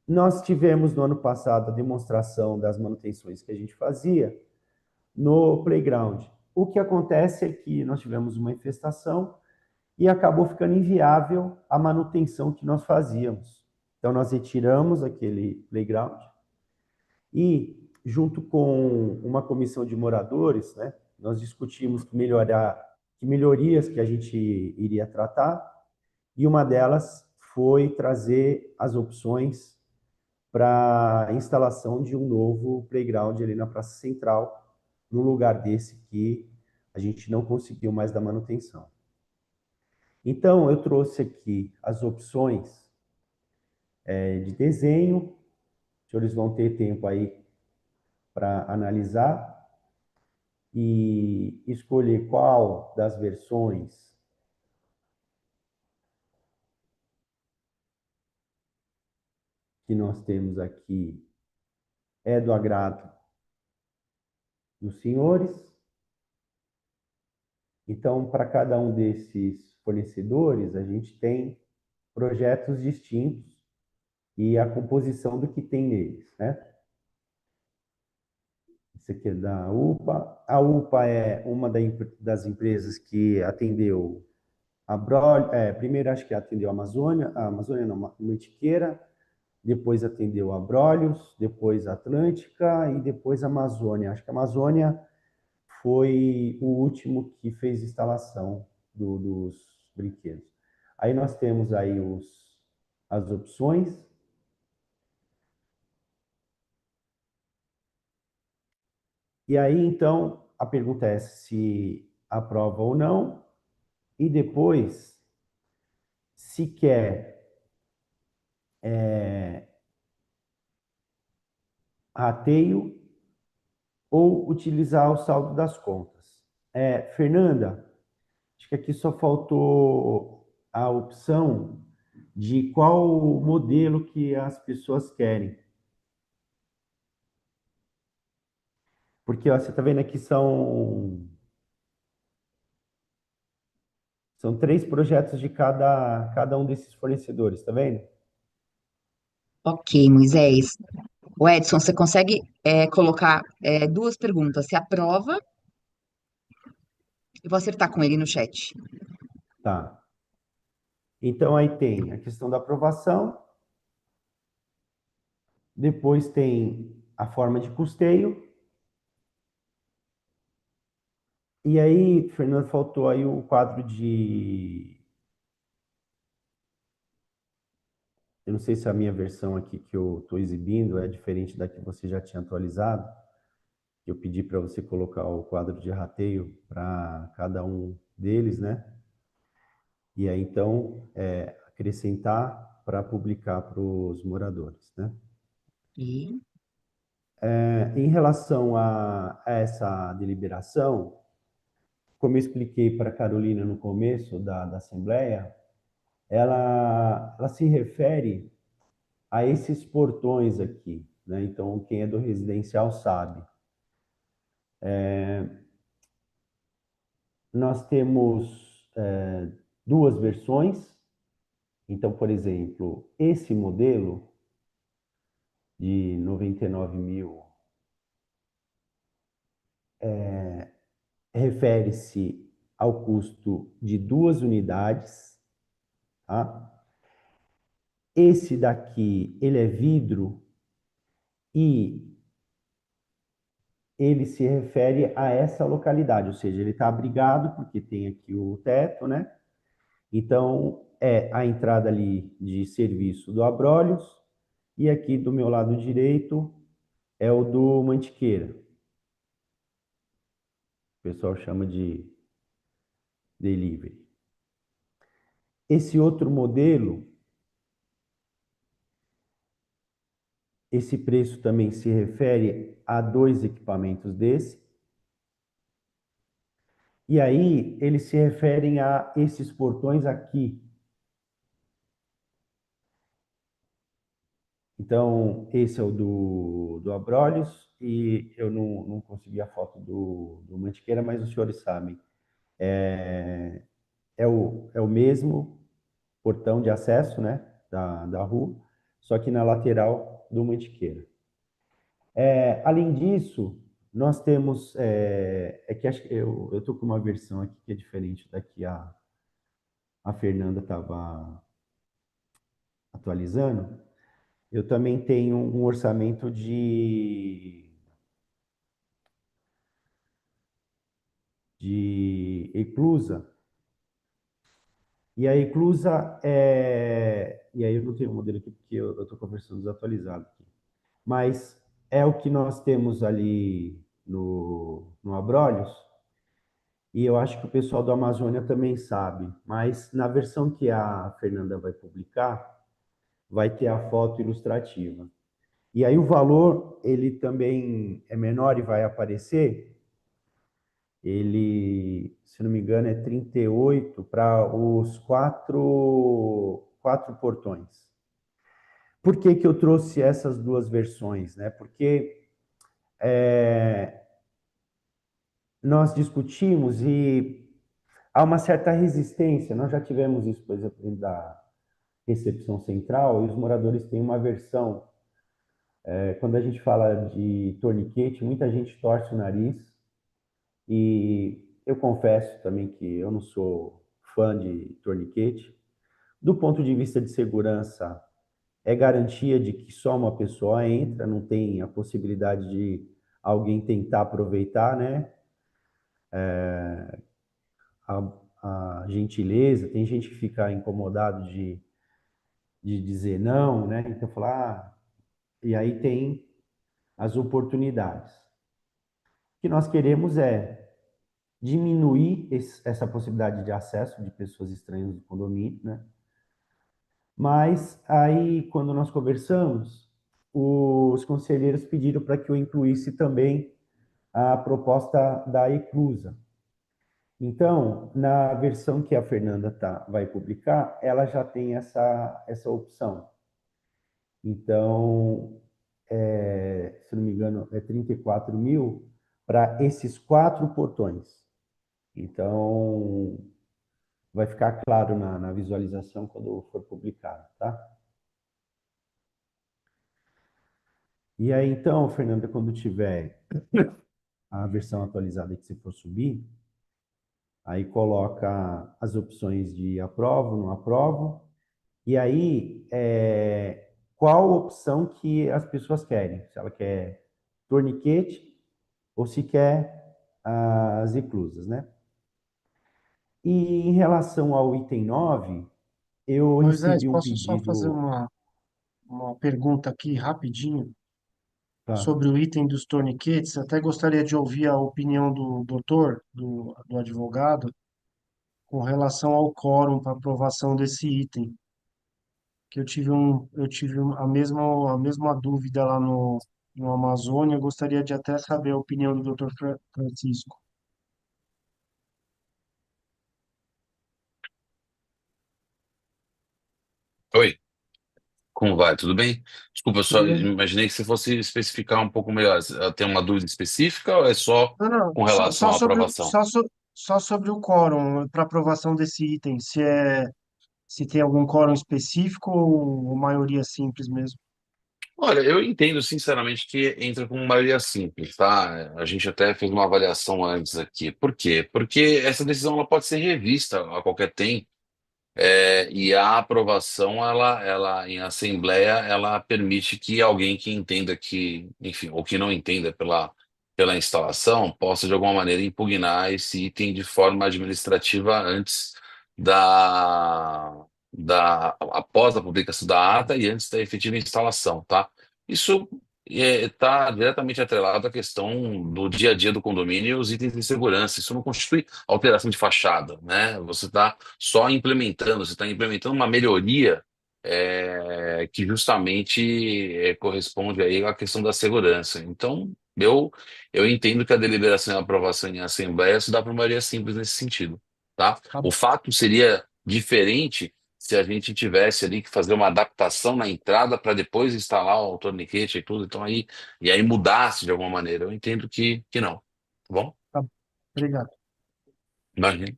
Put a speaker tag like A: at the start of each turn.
A: Nós tivemos no ano passado a demonstração das manutenções que a gente fazia no playground. O que acontece é que nós tivemos uma infestação e acabou ficando inviável a manutenção que nós fazíamos. Então, nós retiramos aquele playground e, junto com uma comissão de moradores, né, nós discutimos que melhorias que a gente iria tratar, e uma delas foi trazer as opções para a instalação de um novo playground ali na Praça Central, no lugar desse que a gente não conseguiu mais dar manutenção. Então, eu trouxe aqui as opções de desenho, os senhores vão ter tempo aí para analisar e escolher qual das versões que nós temos aqui é do agrado dos senhores. Então, para cada um desses fornecedores, a gente tem projetos distintos e a composição do que tem neles, né? Isso aqui é da UPA. A UPA é uma das empresas que atendeu a Brol, primeiro acho que atendeu a Amazônia não, a Mantiqueira, depois atendeu a Abrolhos, depois a Atlântica e depois a Amazônia. Acho que a Amazônia foi o último que fez instalação dos brinquedos. Aí nós temos aí as opções. E aí, então, a pergunta é se aprova ou não, e depois, se quer rateio ou utilizar o saldo das contas. Fernanda, acho que aqui só faltou a opção de qual modelo que as pessoas querem. Porque ó, você está vendo aqui são 3 projetos de cada um desses fornecedores, está vendo?
B: Ok, Moisés. O Edson, você consegue colocar duas perguntas? Se aprova, eu vou acertar com ele no chat.
A: Tá. Então aí tem a questão da aprovação, depois tem a forma de custeio, e aí, Fernando, faltou aí o quadro de. Eu não sei se a minha versão aqui que eu estou exibindo é diferente da que você já tinha atualizado. Eu pedi para você colocar o quadro de rateio para cada um deles, né? E aí, então, acrescentar para publicar para os moradores, né?
B: E
A: Em relação a essa deliberação, como eu expliquei para a Carolina no começo da Assembleia, ela se refere a esses portões aqui, né? Então, quem é do residencial sabe. Nós temos 2 versões. Então, por exemplo, esse modelo de 99 mil refere-se ao custo de 2 unidades, tá? Esse daqui, ele é vidro e ele se refere a essa localidade, ou seja, ele está abrigado porque tem aqui o teto, né? Então, é a entrada ali de serviço do Abrolhos e aqui do meu lado direito é o do Mantiqueira. O pessoal chama de delivery. Esse outro modelo, esse preço também se refere a 2 equipamentos desse. E aí, eles se referem a esses portões aqui. Então, esse é o do Abrolhos, e eu não consegui a foto do Mantiqueira, mas os senhores sabem. É o mesmo portão de acesso, né? da rua, só que na lateral do Mantiqueira. Além disso, nós temos, que acho que eu estou com uma versão aqui que é diferente da que a Fernanda estava atualizando. Eu também tenho um orçamento de eclusa. E a eclusa E aí eu não tenho o modelo aqui porque eu estou com a versão desatualizada aqui. Mas é o que nós temos ali no Abrolhos, e eu acho que o pessoal do Amazônia também sabe. Mas na versão que a Fernanda vai publicar, vai ter a foto ilustrativa. E aí o valor, ele também é menor e vai aparecer. Ele, se não me engano, é 38 para os quatro portões. Por que que eu trouxe essas duas versões, né? Porque nós discutimos e há uma certa resistência. Nós já tivemos isso, por exemplo, dentro da recepção central, e os moradores têm uma versão. Quando a gente fala de torniquete, muita gente torce o nariz, e eu confesso também que eu não sou fã de torniquete. Do ponto de vista de segurança, é garantia de que só uma pessoa entra, não tem a possibilidade de alguém tentar aproveitar, né? A gentileza, tem gente que fica incomodado de dizer não, né? Então, falar, e aí tem as oportunidades. O que nós queremos é diminuir essa possibilidade de acesso de pessoas estranhas do condomínio, né? Mas aí, quando nós conversamos, os conselheiros pediram para que eu incluísse também a proposta da Eclusa. Então, na versão que a Fernanda vai publicar, ela já tem essa opção. Então, se não me engano, é 34 mil para esses quatro portões. Então, vai ficar claro na visualização quando for publicado, tá? E aí, então, Fernanda, quando tiver a versão atualizada que você for subir, aí coloca as opções de aprovo, não aprovo, e aí qual opção que as pessoas querem, se ela quer torniquete ou se quer as eclusas, né? E em relação ao item 9, eu
C: Moisés,
A: recebi um
C: posso só fazer
A: pedido.
C: uma pergunta aqui rapidinho
A: Tá,
C: sobre o item dos torniquetes? Até gostaria de ouvir a opinião do doutor, do advogado, com relação ao quórum para aprovação desse item, que a mesma dúvida lá no Amazônia. Eu gostaria de até saber a opinião do doutor Francisco.
D: Oi, como vai? Tudo bem? Desculpa, eu só
C: Tudo bem?
D: imaginei que você fosse especificar um pouco melhor. Tem uma dúvida específica ou é só
C: Não, não,
D: com relação à aprovação?
C: só sobre o quórum para aprovação desse item, se tem algum quórum específico ou maioria simples mesmo.
D: Olha, eu entendo sinceramente que entra com maioria simples, tá? A gente até fez uma avaliação antes aqui. Por quê? Porque essa decisão ela pode ser revista a qualquer tempo. E a aprovação, ela em assembleia, ela permite que alguém que entenda que, enfim, ou que não entenda pela instalação, possa de alguma maneira impugnar esse item de forma administrativa antes após a publicação da ata e antes da efetiva instalação, tá? Isso está diretamente atrelado à questão do dia a dia do condomínio e os itens de segurança. Isso não constitui alteração de fachada, né? Você está só implementando, você está implementando uma melhoria que justamente corresponde aí à questão da segurança. Então, eu entendo que a deliberação e a aprovação em assembleia se dá por maioria simples nesse sentido, tá?
C: Tá,
D: O fato seria diferente se a gente tivesse ali que fazer uma adaptação na entrada para depois instalar o torniquete e tudo, então aí mudasse de alguma maneira. Eu entendo que não, tá bom?
C: tá. Obrigado.
D: Imagina.